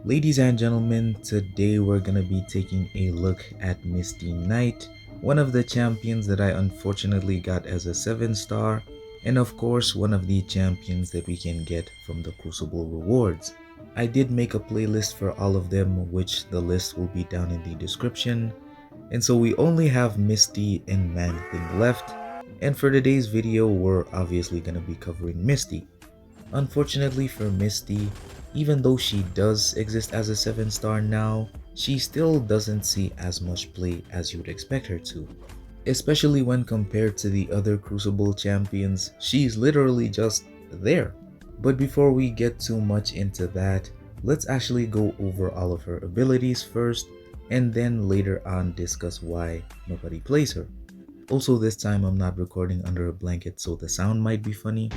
Ladies and gentlemen, today we're gonna be taking a look at Misty Knight, one of the champions that I unfortunately got as a 7 star, and of course one of the champions that we can get from the Crucible rewards. I did make a playlist for all of them, which the list will be down in the description, and so we only have Misty and Man Thing left, and for today's video we're obviously gonna be covering Misty. Unfortunately for Misty, even though she does exist as a 7 star now, she still doesn't see as much play as you would expect her to. Especially when compared to the other Crucible champions, she's literally just there. But before we get too much into that, let's actually go over all of her abilities first, and then later on discuss why nobody plays her. Also, this time I'm not recording under a blanket, so the sound might be funny.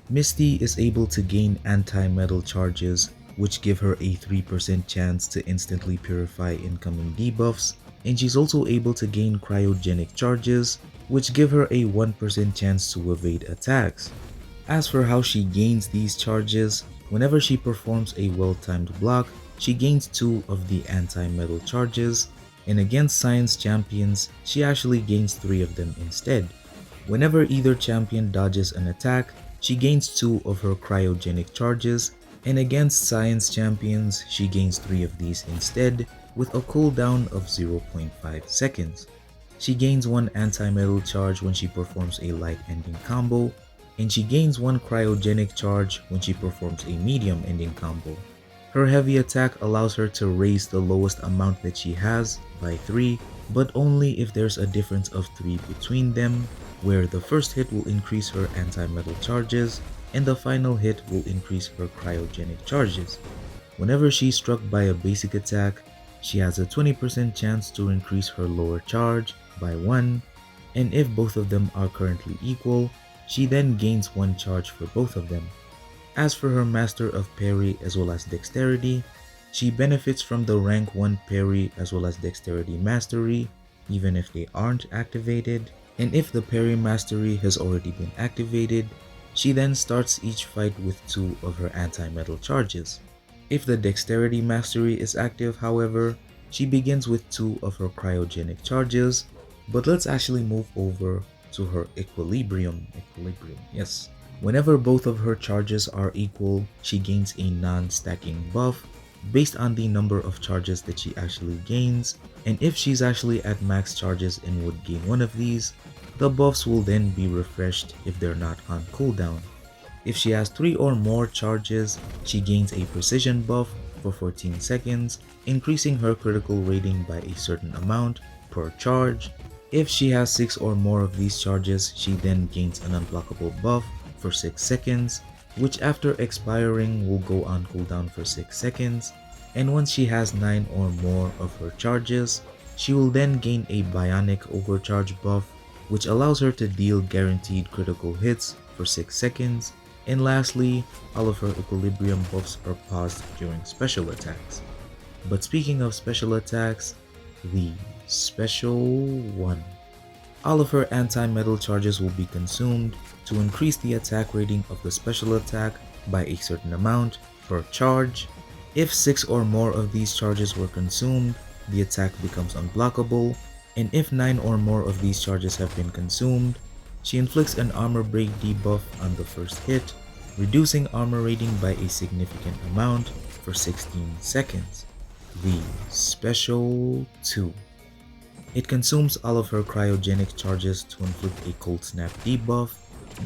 Misty is able to gain anti-metal charges, which give her a 3% chance to instantly purify incoming debuffs, and she's also able to gain cryogenic charges, which give her a 1% chance to evade attacks. As for how she gains these charges, whenever she performs a well-timed block, she gains 2 of the anti-metal charges, and against science champions, she actually gains 3 of them instead. Whenever either champion dodges an attack, she gains 2 of her cryogenic charges, and against science champions, she gains 3 of these instead, with a cooldown of 0.5 seconds. She gains 1 anti-metal charge when she performs a light ending combo, and she gains 1 cryogenic charge when she performs a medium ending combo. Her heavy attack allows her to raise the lowest amount that she has by 3, but only if there's a difference of 3 between them, where the first hit will increase her anti-metal charges and the final hit will increase her cryogenic charges. Whenever she's struck by a basic attack, she has a 20% chance to increase her lower charge by 1, and if both of them are currently equal, she then gains 1 charge for both of them. As for her Master of Parry as well as Dexterity, she benefits from the rank 1 Parry as well as Dexterity Mastery, even if they aren't activated, and if the Parry Mastery has already been activated, she then starts each fight with 2 of her anti-metal charges. If the Dexterity Mastery is active, however, she begins with 2 of her cryogenic charges, but let's actually move over to her Equilibrium, yes. Whenever both of her charges are equal, she gains a non-stacking buff based on the number of charges that she actually gains, and if she's actually at max charges and would gain one of these, the buffs will then be refreshed if they're not on cooldown. If she has 3 or more charges, she gains a precision buff for 14 seconds, increasing her critical rating by a certain amount per charge. If she has 6 or more of these charges, she then gains an unblockable buff for 6 seconds, which after expiring will go on cooldown for 6 seconds, and once she has 9 or more of her charges, she will then gain a bionic overcharge buff, which allows her to deal guaranteed critical hits for 6 seconds, and lastly, all of her equilibrium buffs are paused during special attacks. But speaking of special attacks, the special one. All of her anti-metal charges will be consumed to increase the attack rating of the special attack by a certain amount per charge. If 6 or more of these charges were consumed, the attack becomes unblockable, and if 9 or more of these charges have been consumed, she inflicts an armor break debuff on the first hit, reducing armor rating by a significant amount for 16 seconds. The Special 2. It consumes all of her cryogenic charges to inflict a Cold Snap debuff,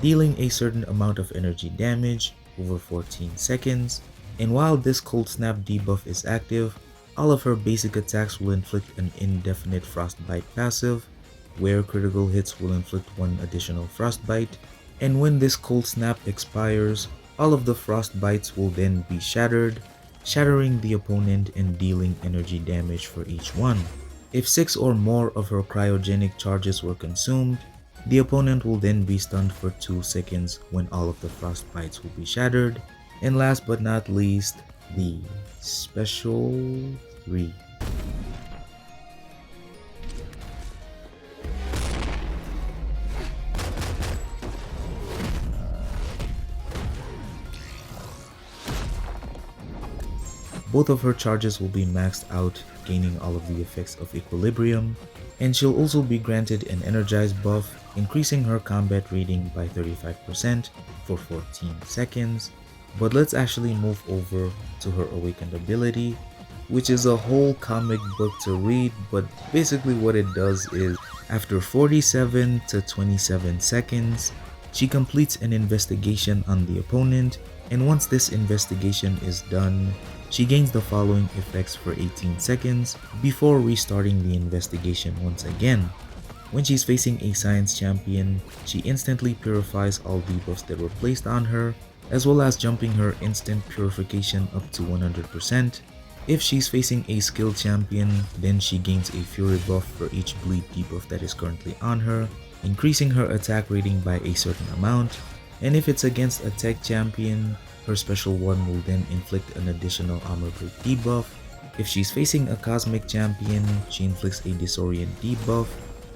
dealing a certain amount of energy damage over 14 seconds, and while this Cold Snap debuff is active, all of her basic attacks will inflict an indefinite Frostbite passive, where critical hits will inflict 1 additional Frostbite, and when this Cold Snap expires, all of the Frostbites will then be shattered, shattering the opponent and dealing energy damage for each one. If 6 or more of her cryogenic charges were consumed, the opponent will then be stunned for 2 seconds when all of the frostbites will be shattered. And last but not least, the Special Read. Both of her charges will be maxed out, gaining all of the effects of equilibrium, and she'll also be granted an energized buff, increasing her combat rating by 35% for 14 seconds. But let's actually move over to her awakened ability, which is a whole comic book to read, but basically what it does is, after 47 to 27 seconds, she completes an investigation on the opponent, and once this investigation is done, she gains the following effects for 18 seconds before restarting the investigation once again. When she's facing a science champion, she instantly purifies all debuffs that were placed on her, as well as jumping her instant purification up to 100%. If she's facing a skill champion, then she gains a fury buff for each bleed debuff that is currently on her, increasing her attack rating by a certain amount. And if it's against a tech champion, her special one will then inflict an additional armor break debuff. If she's facing a cosmic champion, she inflicts a disorient debuff,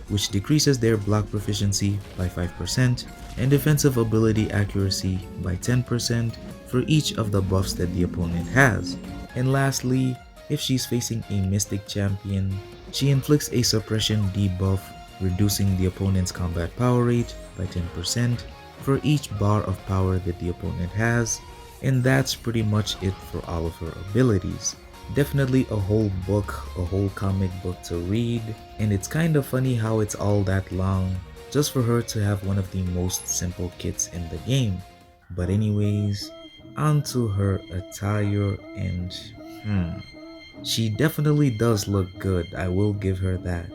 which decreases their block proficiency by 5% and defensive ability accuracy by 10% for each of the buffs that the opponent has. And lastly, if she's facing a mystic champion, she inflicts a suppression debuff, reducing the opponent's combat power rate by 10% for each bar of power that the opponent has. And that's pretty much it for all of her abilities. Definitely a whole book, a whole comic book to read, and it's kind of funny how it's all that long just for her to have one of the most simple kits in the game. But anyways, onto her attire, and she definitely does look good, I will give her that.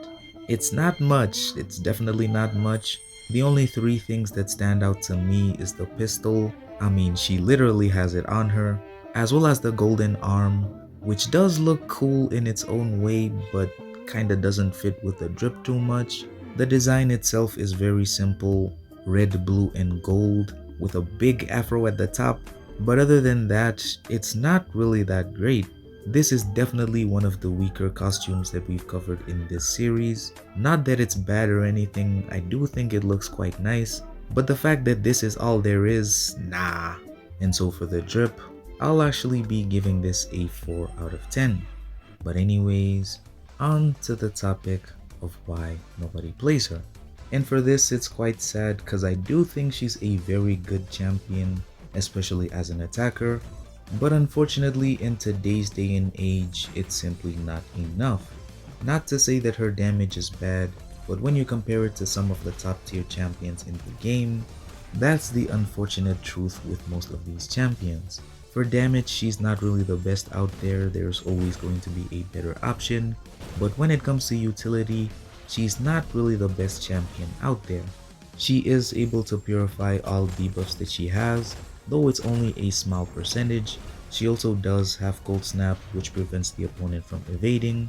It's not much, it's definitely not much. The only three things that stand out to me is the pistol, I mean she literally has it on her, as well as the golden arm, which does look cool in its own way but kinda doesn't fit with the drip too much. The design itself is very simple, red, blue, and gold with a big afro at the top, but other than that, it's not really that great. This is definitely one of the weaker costumes that we've covered in this series. Not that it's bad or anything, I do think it looks quite nice, but the fact that this is all there is, nah. And so for the drip, I'll actually be giving this a 4 out of 10. But anyways, on to the topic of why nobody plays her. And for this, it's quite sad because I do think she's a very good champion, especially as an attacker. But unfortunately, in today's day and age, it's simply not enough. Not to say that her damage is bad, but when you compare it to some of the top tier champions in the game, that's the unfortunate truth with most of these champions. For damage, she's not really the best out there, there's always going to be a better option, but when it comes to utility, she's not really the best champion out there. She is able to purify all debuffs that she has, though it's only a small percentage. She also does have Cold Snap, which prevents the opponent from evading,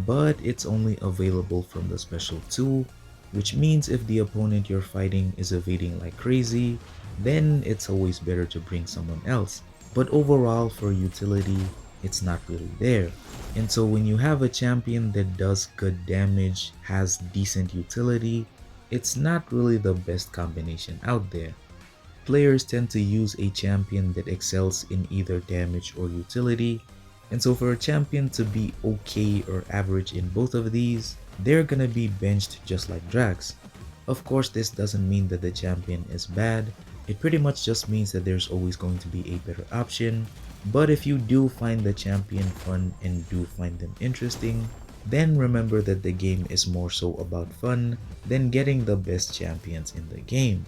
but it's only available from the special 2, which means if the opponent you're fighting is evading like crazy, then it's always better to bring someone else. But overall, for utility, it's not really there. And so when you have a champion that does good damage, has decent utility, it's not really the best combination out there. Players tend to use a champion that excels in either damage or utility, and so for a champion to be okay or average in both of these, they're gonna be benched just like Drax. Of course, this doesn't mean that the champion is bad, it pretty much just means that there's always going to be a better option. But if you do find the champion fun and do find them interesting, then remember that the game is more so about fun than getting the best champions in the game.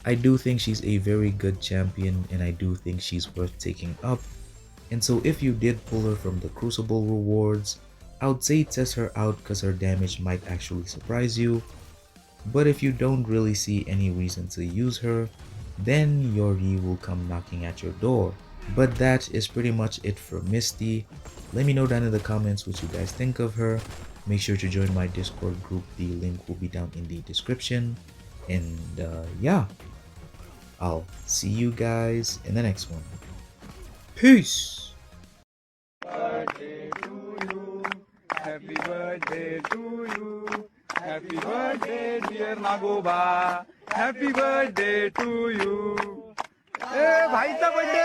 I do think she's a very good champion and I do think she's worth taking up. And so if you did pull her from the Crucible rewards, I would say test her out because her damage might actually surprise you. But if you don't really see any reason to use her, then Yori will come knocking at your door. But that is pretty much it for Misty. Let me know down in the comments what you guys think of her. Make sure to join my Discord group, the link will be down in the description. And yeah, I'll see you guys in the next one. Peace! Birthday to you. Happy birthday to you. Happy birthday, dear Nagoba. Happy birthday to you. ए भाईचा birthday